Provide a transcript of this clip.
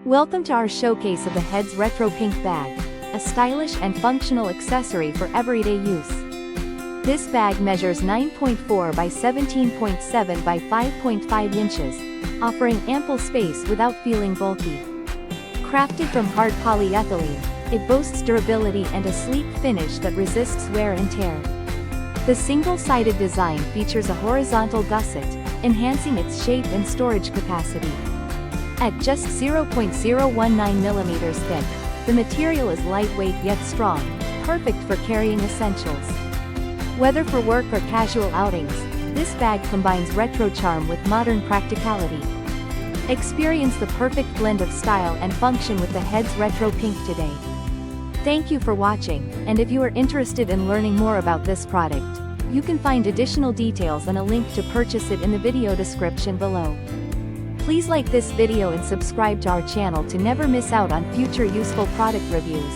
Welcome to our showcase of the Heads Retro Pink Bag, a stylish and functional accessory for everyday use. This bag measures 9.4 by 17.7 by 5.5 inches, offering ample space without feeling bulky. Crafted from hard polyethylene, it boasts durability and a sleek finish that resists wear and tear. The single-sided design features a horizontal gusset, enhancing its shape and storage capacity. At just 0.019 mm thick, the material is lightweight yet strong, perfect for carrying essentials. Whether for work or casual outings, this bag combines retro charm with modern practicality. Experience the perfect blend of style and function with the Heads Retro Pink today. Thank you for watching, and if you are interested in learning more about this product, you can find additional details and a link to purchase it in the video description below. Please like this video and subscribe to our channel to never miss out on future useful product reviews.